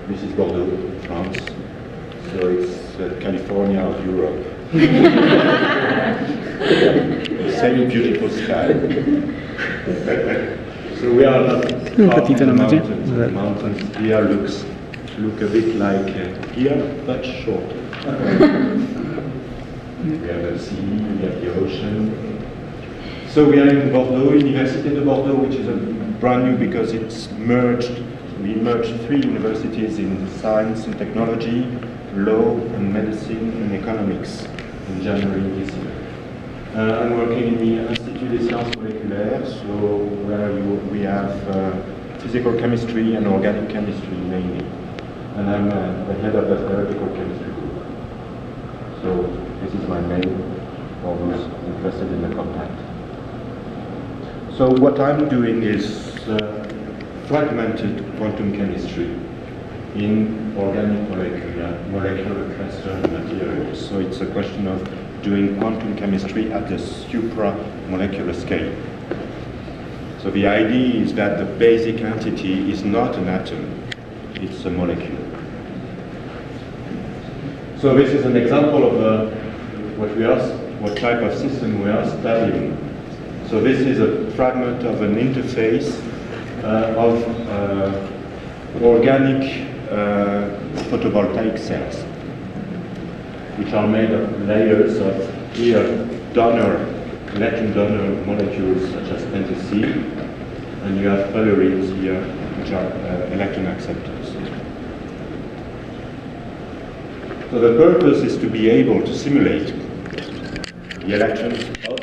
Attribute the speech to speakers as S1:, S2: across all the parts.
S1: This is Bordeaux, France, so it's California of Europe. The same beautiful sky. So we are not far from the mountains. The mountains here look a bit like here, but shorter. We have the sea, we have the ocean. So we are in Bordeaux, Université de Bordeaux, which is brand new because it's merged. We merged 3 universities in science and technology, law and medicine and economics in January this year. I'm working in the Institut des Sciences Moléculaires, so where we have physical chemistry and organic chemistry mainly. And I'm the head of the theoretical chemistry group. So this is my main, for those interested in the contact. So what I'm doing is fragmented quantum chemistry in organic molecular cluster materials. So it's a question of doing quantum chemistry at the supramolecular scale. So the idea is that the basic entity is not an atom, it's a molecule. So this is an example of what type of system we are studying. So this is a fragment of an interface of organic photovoltaic cells, which are made of layers of electron donor molecules such as pentacene, and you have fullerenes here, which are electron acceptors. So the purpose is to be able to simulate the electrons of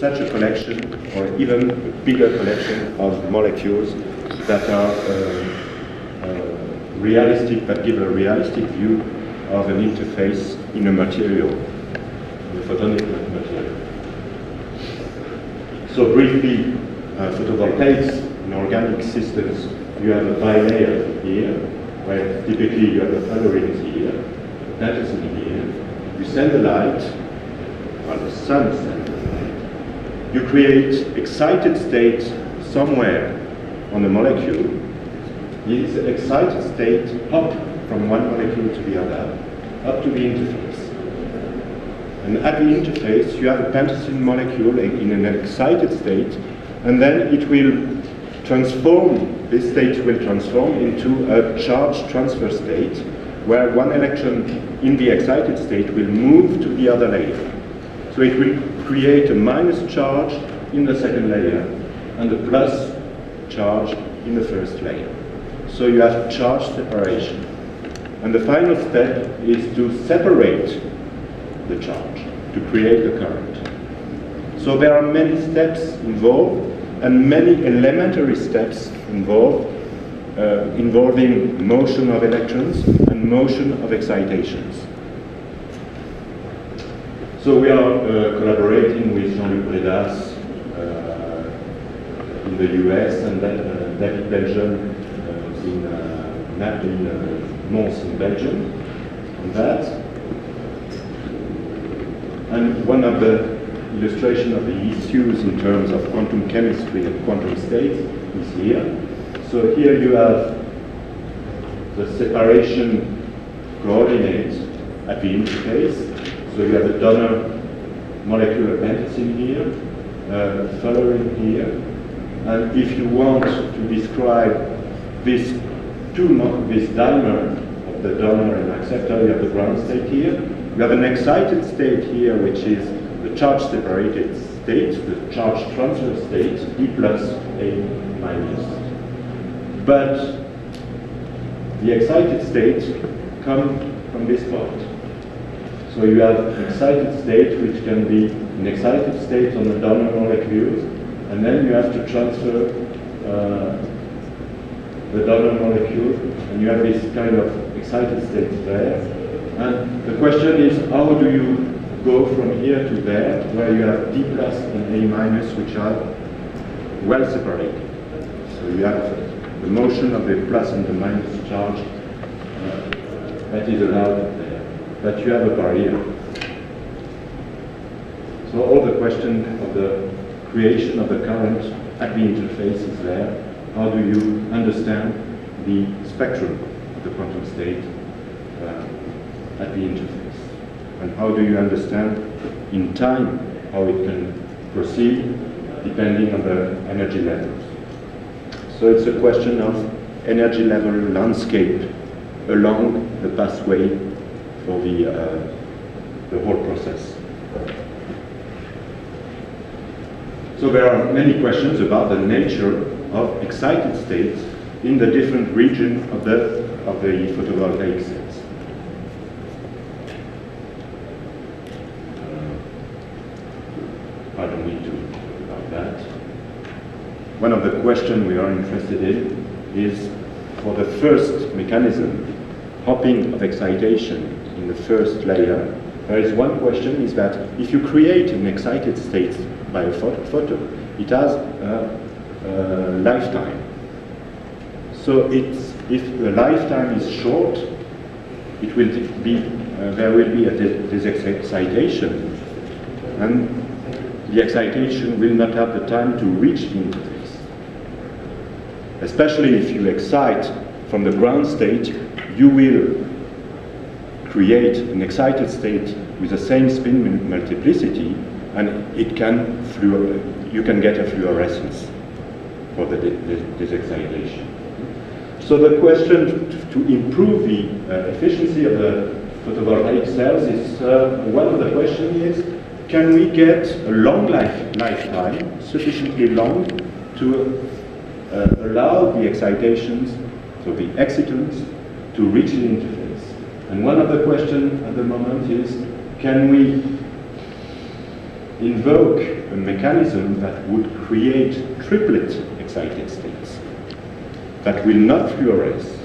S1: such a collection, or even a bigger collection of molecules that are realistic, that give a realistic view of an interface in a material, the photonic material. So briefly, photovoltaics in organic systems, you have a bilayer here, where typically you have the fullerenes here, that is in here. You send the light, or the sun sends the light. You create excited state somewhere on the molecule. This excited state hop from one molecule to the other, up to the interface. And at the interface, you have a pentacene molecule in an excited state, and then it will transform, this state will transform into a charge transfer state, where one electron in the excited state will move to the other layer. So it will create a minus charge in the second layer, and a plus charge in the first layer. So you have charge separation. And the final step is to separate the charge, to create the current. So there are many steps involved, and many elementary steps involved, involving motion of electrons and motion of excitations. So we are collaborating with Jean-Luc Bredas in the US, and then David Belgium in Mons in Belgium on that. And one of the illustrations of the issues in terms of quantum chemistry and quantum states is here. So here you have the separation coordinates at the interface. So you have a donor molecular pentacene here, fullerene here, and if you want to describe this dimer of the donor and acceptor, you have the ground state here. You have an excited state here, which is the charge separated state, the charge transfer state, E plus, A minus. But the excited states come from this part. So you have an excited state, which can be an excited state on the donor molecules, and then you have to transfer the donor molecule, and you have this kind of excited state there. And the question is, how do you go from here to there, where you have D plus and A minus, which are well separated. So you have the motion of the plus and the minus charge that is allowed there. But you have a barrier. So all the question of the creation of the current at the interface is there, how do you understand the spectrum of the quantum state at the interface? And how do you understand in time how it can proceed depending on the energy levels? So it's a question of energy level landscape along the pathway for the whole process. So there are many questions about the nature of excited states in the different regions of the photovoltaic cells. I don't need to talk about that. One of the questions we are interested in is for the first mechanism, hopping of excitation in the first layer. There is one question, is that if you create an excited state by a photon, it has a lifetime. So if the lifetime is short, it will be there will be a excitation, and the excitation will not have the time to reach the interface. Especially if you excite from the ground state, you will create an excited state with the same spin multiplicity, and it can you can get a fluorescence for this excitation. So the question to improve the efficiency of the photovoltaic cells is, one of the questions is, can we get a long lifetime, sufficiently long to allow the excitations, so the excitons, to reach the interface? And one of the questions at the moment is, can we invoke a mechanism that would create triplet excited states that will not fluoresce,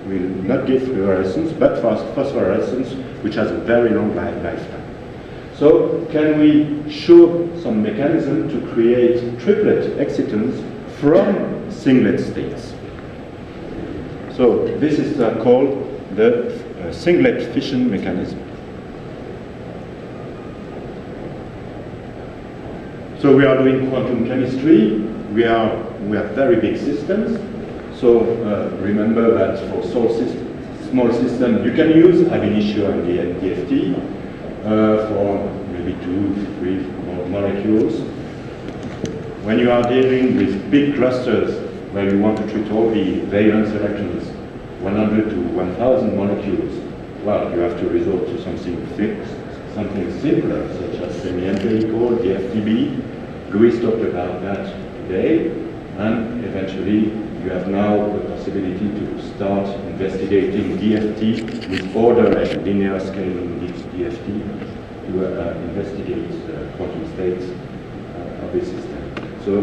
S1: will not give fluorescence, but phosphorescence, which has a very long lifetime. So can we show some mechanism to create triplet excitons from singlet states? So this is called the singlet fission mechanism. So we are doing quantum chemistry. We have very big systems. So remember that for small system, you can use ab initio and DFT for maybe 2, 3 molecules. When you are dealing with big clusters where you want to treat all the valence electrons, 100 to 1,000 molecules, well, you have to resort to something fixed, something simpler, such as semi-empirical, DFTB. Louis talked about that today, and eventually you have now the possibility to start investigating DFT with order like linear scaling DFT to investigate the quantum states of this system. So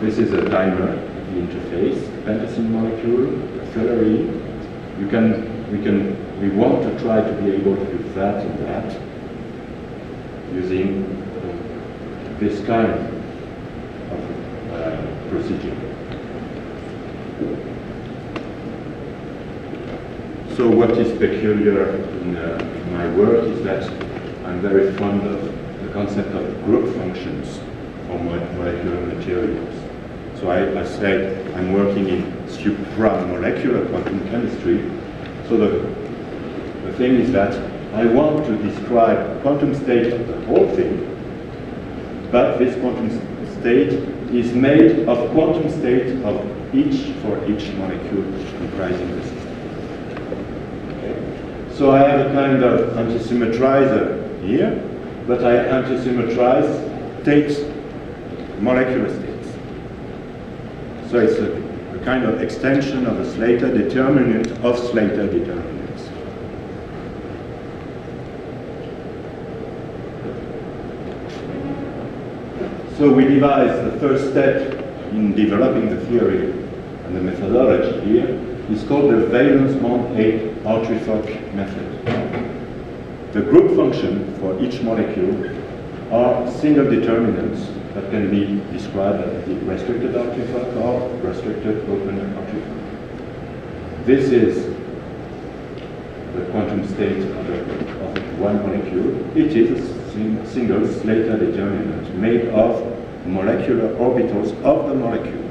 S1: this is a dimer at the interface, pentacene molecule, a fullerene. We want to try to be able to do that and that using this kind of procedure. So what is peculiar in my work is that I'm very fond of the concept of group functions for molecular materials. So I said I'm working in supramolecular quantum chemistry. So the thing is that I want to describe quantum state of the whole thing, but this quantum state is made of quantum state of for each molecule comprising the system. Okay. So I have a kind of antisymmetrizer here, but I antisymmetrize states, molecular states. So it's a kind of extension of a Slater determinant of Slater determinants. So we devised the first step in developing the theory and the methodology here is called the valence bond 8 Hartree-Fock method. The group function for each molecule are single determinants that can be described as the restricted Hartree-Fock or restricted open Hartree-Fock. This is the quantum state of one molecule. It is a single Slater determinant made of molecular orbitals of the molecule.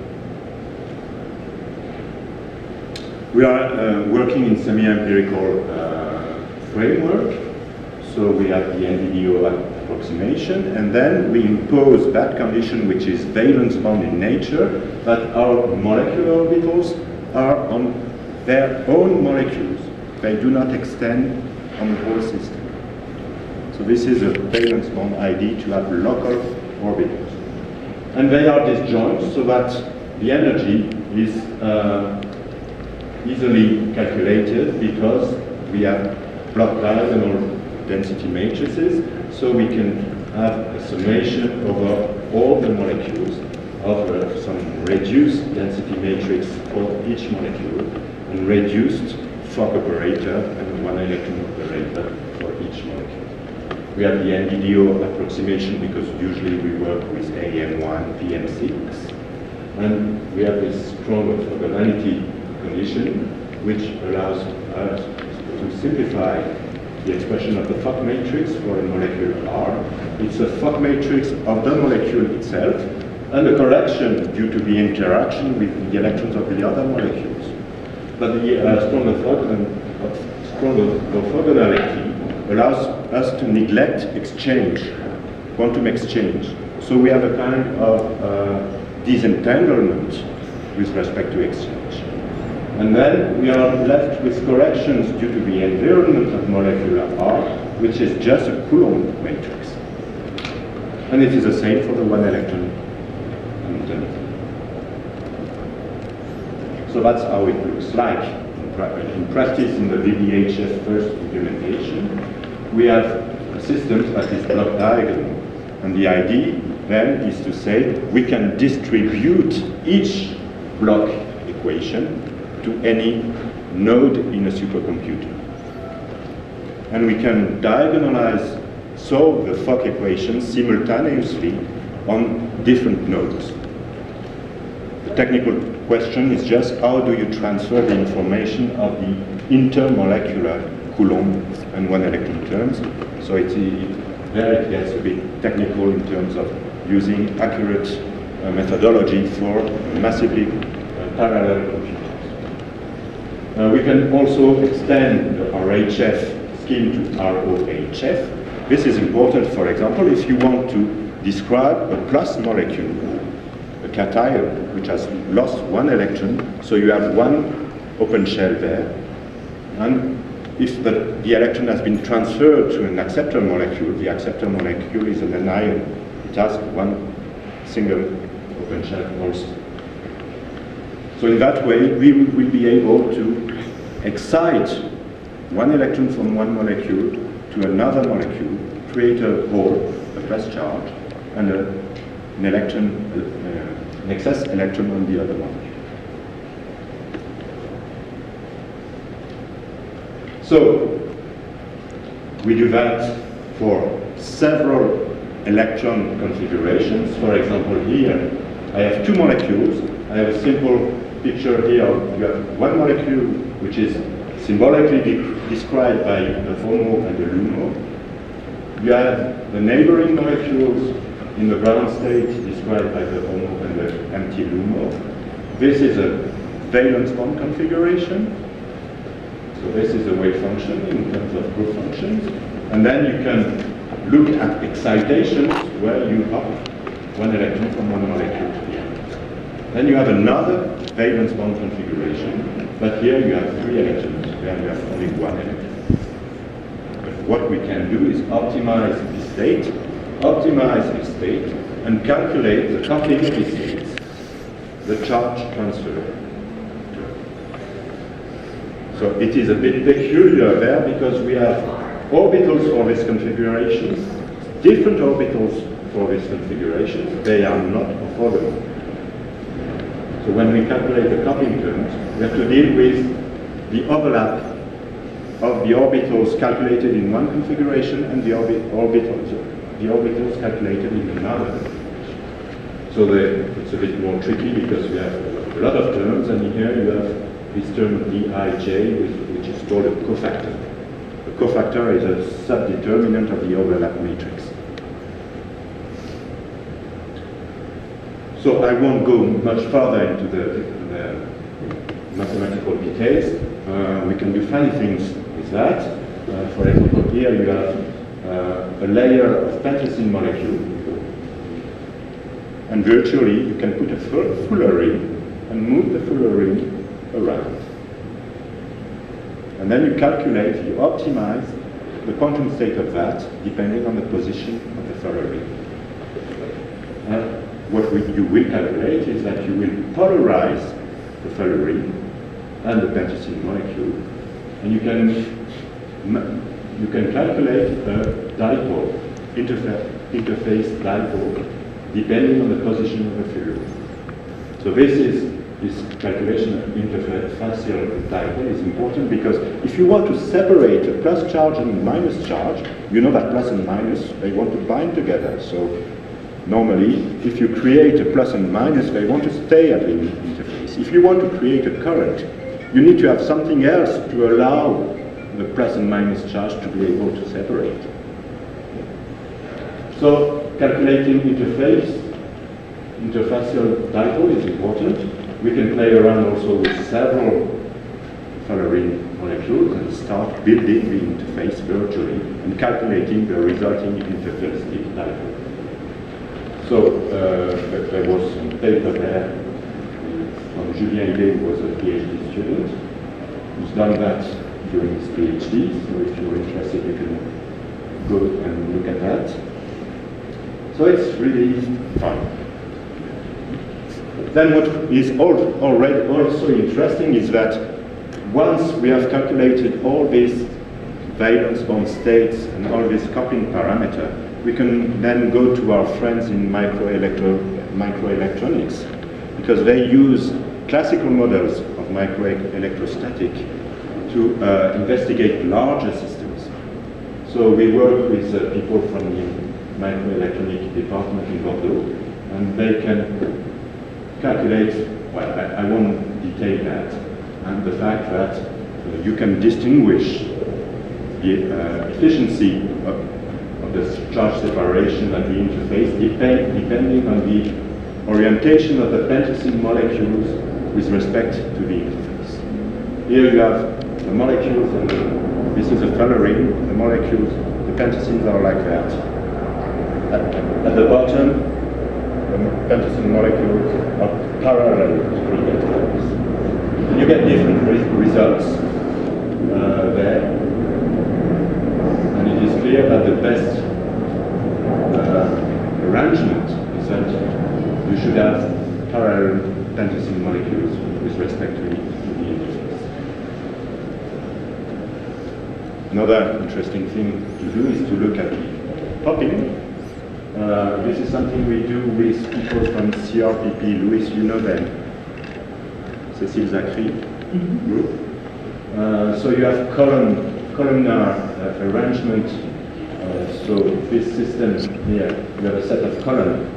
S1: We are working in semi-empirical framework, so we have the NDDO approximation, and then we impose that condition, which is valence bond in nature, that our molecular orbitals are on their own molecules. They do not extend on the whole system. So this is a valence bond ID to have local orbitals. And they are disjoint so that the energy is easily calculated because we have block diagonal density matrices, so we can have a summation over all the molecules of some reduced density matrix for each molecule and reduced Fock operator and one electron operator for each molecule. We have the NDDO approximation because usually we work with AM1, PM6, and we have this strong orthogonality condition which allows us to simplify the expression of the Fock matrix for a molecule R. It's a Fock matrix of the molecule itself and a correction due to the interaction with the electrons of the other molecules. But the strong orthogonality allows us to neglect exchange, quantum exchange. So we have a kind of disentanglement with respect to exchange. And then we are left with corrections due to the environment of molecular R, which is just a Coulomb matrix. And it is the same for the one electron alternative. So that's how it looks like in practice in the VBHF first implementation. We have a system that is block diagonal. And the idea then is to say we can distribute each block equation to any node in a supercomputer. And we can diagonalize, solve the Fock equations simultaneously on different nodes. The technical question is just how do you transfer the information of the intermolecular Coulomb and one electron terms. So there it gets a bit technical in terms of using accurate methodology for massively parallel computers. We can also extend the RHF scheme to ROHF. This is important, for example, if you want to describe a plus molecule, a cation, which has lost one electron, so you have one open shell there, and if the electron has been transferred to an acceptor molecule, the acceptor molecule is an anion. It has one single open shell also. So in that way, we will be able to excite one electron from one molecule to another molecule, create a hole, a plus charge, and an electron, an excess electron on the other molecule. So we do that for several electron configurations. For example, here I have two molecules. I have a simple picture here. You have one molecule which is symbolically described by the HOMO and the LUMO. You have the neighboring molecules in the ground state described by the HOMO and the empty LUMO. This is a valence bond configuration. So this is a wave function in terms of group functions. And then you can look at excitations where you hop one electron from one molecule to the other. Then you have another valence bond configuration, but here you have three electrons, where you have only one electron. But what we can do is optimize the state, and calculate the coupling of the states, the charge transfer. So it is a bit peculiar there because we have orbitals for this configuration, different orbitals for this configuration. They are not orthogonal. So when we calculate the coupling terms, we have to deal with the overlap of the orbitals calculated in one configuration and the orbitals calculated in another configuration. So it's a bit more tricky because we have a lot of terms, and here you have this term Dij, which is called a cofactor. A cofactor is a subdeterminant of the overlap matrix. So I won't go much further into the mathematical details. We can do funny things with that. For example, here you have a layer of pentacene molecule, and virtually you can put a fuller ring and move the fuller ring around. And then you calculate, you optimize the quantum state of that depending on the position of the fuller ring. What you will calculate is that you will polarize the fuller ring and the pentacene molecule, and you can calculate a dipole, interface dipole, depending on the position of the fluid. So this calculation of interfacial dipole is important because if you want to separate a plus charge and a minus charge, you know that plus and minus, they want to bind together. So normally, if you create a plus and minus, they want to stay at the interface. If you want to create a current, you need to have something else to allow the plus and minus charge to be able to separate. So calculating interfacial dipole is important. We can play around also with several fuller ring molecules and start building the interface virtually and calculating the resulting interferometric dipole. So there was some paper there from Julien, who was a PhD student, who's done that during his PhD. So if you're interested, you can go and look at that. So it's really fun. Then what is already also interesting is that once we have calculated all these valence bond states and all these coupling parameter, we can then go to our friends in microelectronics, because they use classical models of microelectrostatic to investigate larger systems. So we work with people from the microelectronic department in Bordeaux, and they can calculate, well, I won't detail that, and the fact that you can distinguish the efficiency of the charge separation at the interface depending on the orientation of the pentacene molecules with respect to the interface. Here you have the molecules, and this is a fuller ring. The molecules, the pentacenes are like that. At the bottom, the pentacene molecules are parallel to the interface. And you get different results there. And it is clear that the best arrangement is that you should have parallel pentacene molecules with respect to the interface. Another interesting thing to do is to look at the popping. This is something we do with people from CRPP. Louis, you know them. Cécile Zachary group. So you have columnar arrangement. So this system here, you have a set of columns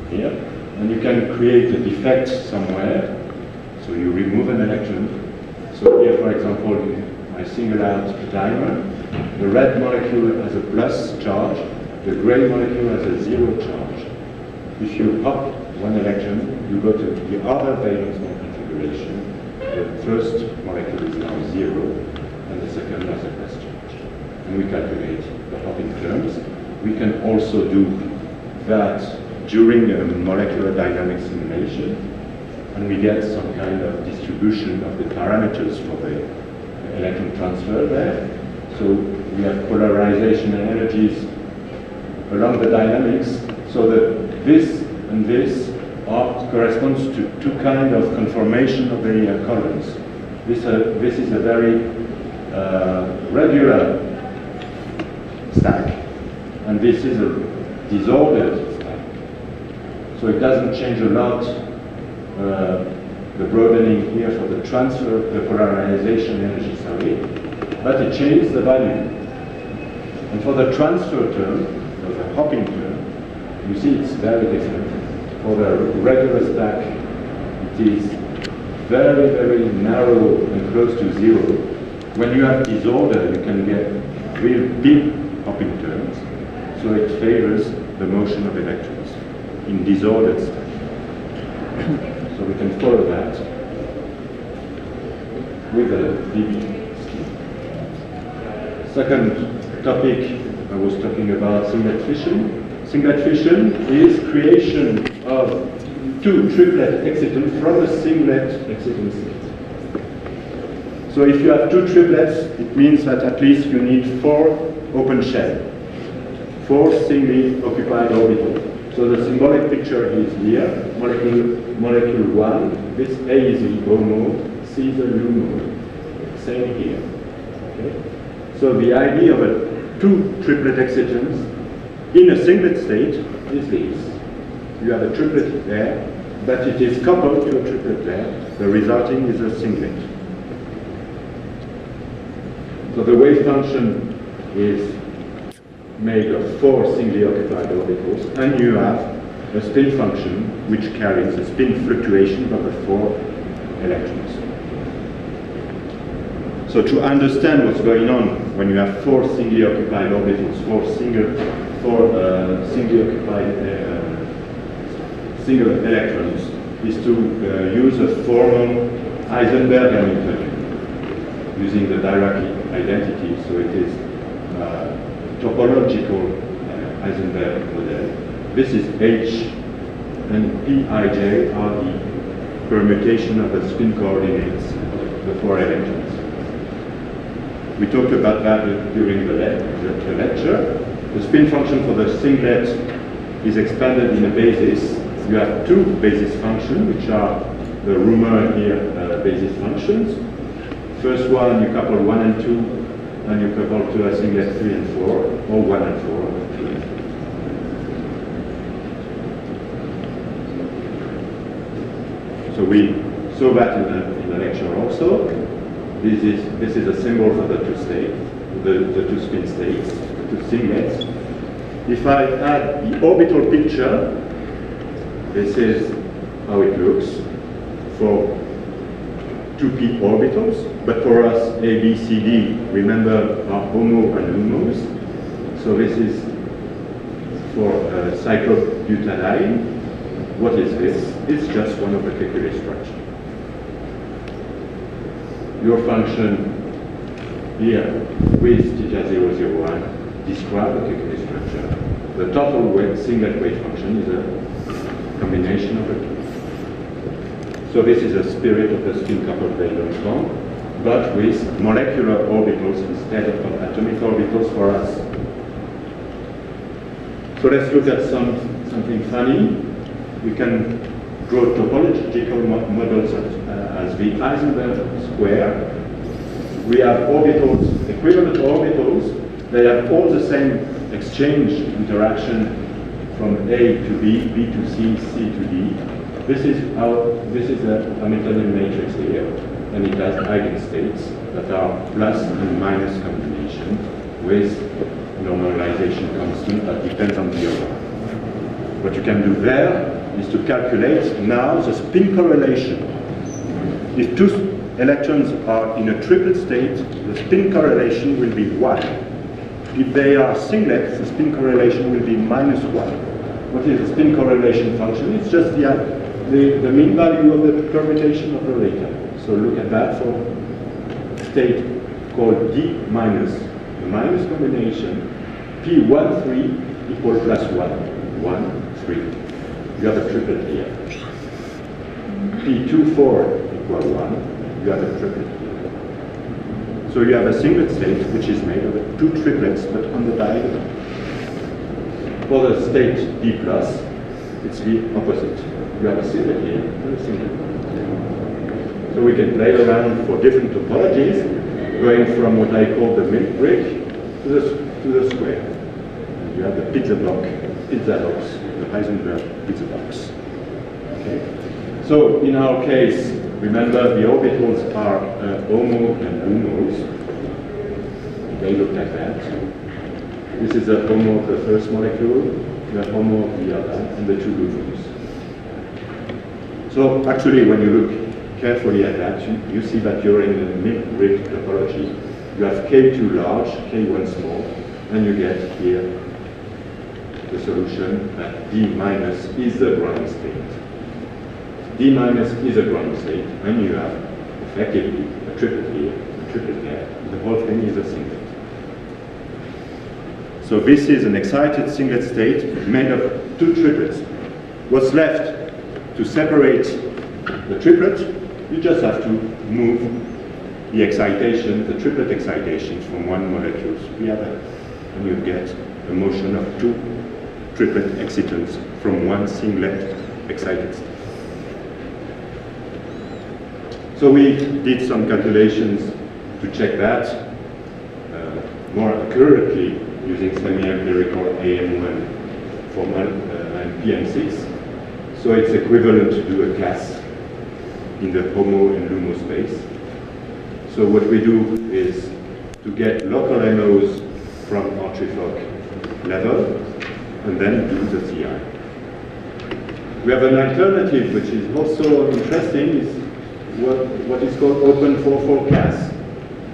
S1: here, and you can create a defect somewhere. So you remove an electron. So here, for example, I single out a diamond. The red molecule has a plus charge. The gray molecule has a 0 charge. If you pop one electron, you go to the other valence bond configuration. The first molecule is now 0, and the second has a plus charge. And we calculate the hopping terms. We can also do that during a molecular dynamics simulation, and we get some kind of distribution of the parameters for the electron transfer there. So we have polarization energies along the dynamics, so that this and this corresponds to two kinds of conformation of the columns. This is a very regular stack, and this is a disordered stack. So it doesn't change a lot the broadening here for the transfer, the polarization energy, but it changes the value. And for the transfer term, or the hopping term, you see it's very different. For the regular stack, it is very, very narrow and close to 0. When you have disorder, you can get real big hopping terms. So it favors the motion of electrons in disordered stack. So we can follow that with a DB scheme. Second topic, I was talking about singlet fission. Singlet fission is creation of two triplet excitons from a singlet exciton state. So if you have two triplets, it means that at least you need 4 open shell, 4 singly occupied orbitals. So the symbolic picture is here, molecule 1, this A is the O mode, C is the U mode. Same here. Okay? So the idea of two triplet excitons in a singlet state is this. You have a triplet there, but it is coupled to a triplet there. The resulting is a singlet. So the wave function is made of 4 singly occupied orbitals, and you have a spin function which carries a spin fluctuation of the 4 electrons. So to understand what's going on when you have 4 singly occupied orbitals, 4 singly occupied single electrons, is to use a formal Heisenberg Hamiltonian using the Dirac identity. So it is topological Heisenberg model. This is H and Pij are the permutation of the spin coordinates of the 4 electrons. We talked about that during the lecture. The spin function for the singlet is expanded in a basis. You have 2 basis functions, which are the rumor here basis functions. First one, you couple 1 and 2, and you couple to a singlet 3 and 4, or 1 and 4, or 3 and 4. So we saw that in the lecture also. This is a symbol for the 2 states, the 2 spin states, the 2 singlets. If I add the orbital picture, this is how it looks for 2p orbitals, but for us A, B, C, D, remember, are HOMO and LUMOs. So this is for cyclobutadiene. What is this? It's just one of the Kekulé structure. Your function here with θ001 describe the Kekulé structure. The total singlet wave function is a combination of the 2. So this is a spirit of the spin-coupled valence bond, but with molecular orbitals instead of atomic orbitals for us. So let's look at something funny. We can draw topological models as the Heisenberg square. We have orbitals, equivalent orbitals. They have all the same exchange interaction from A to B, B to C, C to D. This is a Hamiltonian matrix here, and it has eigenstates that are plus and minus combination with normalization constant that depends on the order. What you can do there is to calculate now the spin correlation. If 2 electrons are in a triplet state, the spin correlation will be 1. If they are singlets, the spin correlation will be minus 1. What is the spin correlation function? It's just the mean value of the permutation operator. So look at that for state called D minus, the minus combination, P13 equal plus 1, 1, 3. You have a triplet here. P24 equal 1, you have a triplet here. So you have a singlet state which is made of 2 triplets but on the diagonal. For the state D plus, it's the opposite. You have a singlet here and a singlet. So we can play around for different topologies, going from what I call the milk brick to the square. And you have the pizza box, the Heisenberg pizza box. Okay. So in our case, remember the orbitals are HOMO and LUMOs. They look like that. This is a HOMO of the first molecule, the HOMO of the other, and the 2 LUMOs. So actually, when you look carefully at that, you see that you're in the milk-brick topology. You have K2 large, K1 small, and you get here the solution that D minus is the ground state. D minus is a ground state, and you have effectively a triplet here, a triplet there. The whole thing is a singlet. So this is an excited singlet state made of two triplets. What's left to separate the triplet? You just have to move the excitation, the triplet excitations from one molecule to the other, and you get a motion of two triplet excitons from one singlet excited state. So we did some calculations to check that more accurately using semi-empirical AM1 formal and PM6. So it's equivalent to do a class in the HOMO and LUMO space. So what we do is to get local MOs from our PREFALC level and then do the CI. We have an alternative which is also interesting, is what is called open 4-4 CAS.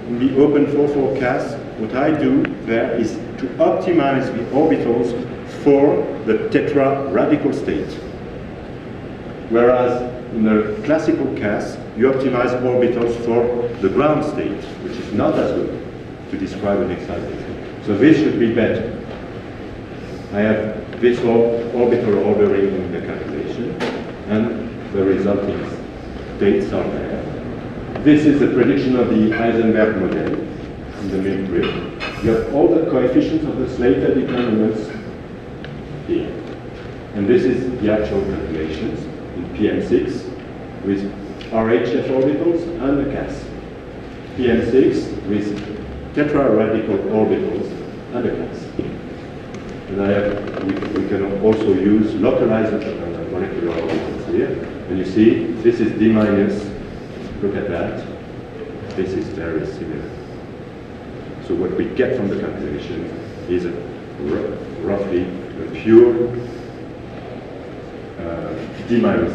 S1: In the open 4-4 CAS, what I do there is to optimize the orbitals for the tetra radical state. Whereas in the classical CAS, you optimize orbitals for the ground state, which is not as good to describe an excitation. So this should be better. I have this orbital ordering in the calculation, and the resulting states are there. This is the prediction of the Heisenberg model in the milk grid. You have all the coefficients of the Slater determinants here. And this is the actual calculations in PM6 with RHF orbitals and the CAS. PM6 with tetra-radical orbitals and the CAS. And we can also use localized molecular orbitals here. And you see, this is D minus. Look at that. This is very similar. So what we get from the calculation is roughly a pure D minus.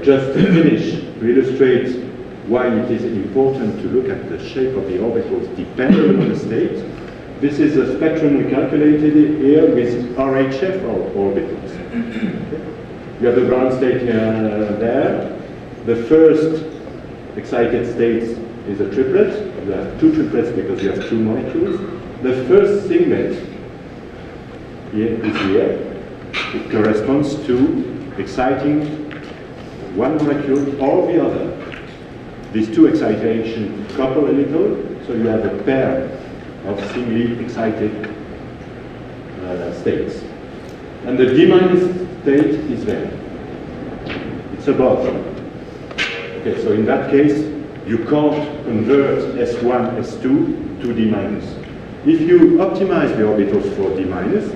S1: Just to finish, to illustrate why it is important to look at the shape of the orbitals depending on the state, this is a spectrum we calculated here with RHF orbitals. You have the ground state there. The first excited state is a triplet. You have two triplets because you have two molecules. The first singlet here is here. It corresponds to exciting one molecule or the other. These two excitations couple a little, so you have a pair of singly excited states. And the D minus state is there. It's above. Okay, so in that case, you can't convert S1, S2 to D minus. If you optimize the orbitals for D minus,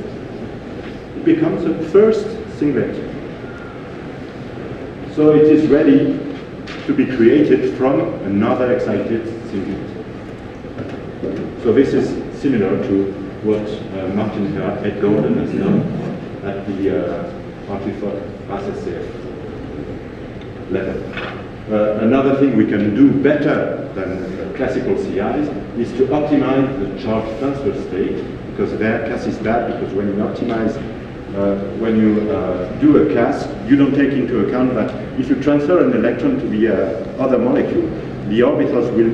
S1: it becomes a first singlet. So it is ready to be created from another excited singlet. So this is similar to what Martin Ed Gordon has done at the RCF level. Another thing we can do better than classical CIs is to optimize the charge transfer state, because their CAS is bad, because when you optimize, when you do a CAS, you don't take into account that if you transfer an electron to the other molecule, the orbitals will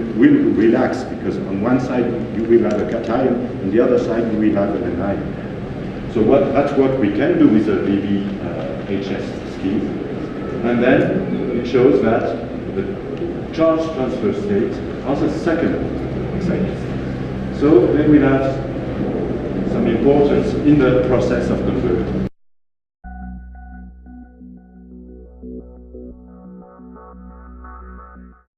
S1: relax, because on one side you will have a cation, on the other side you will have an anion. So that's what we can do with a VBHS scheme. And then it shows that the charge transfer state has a second excited state. So then we have some importance in the process of converting.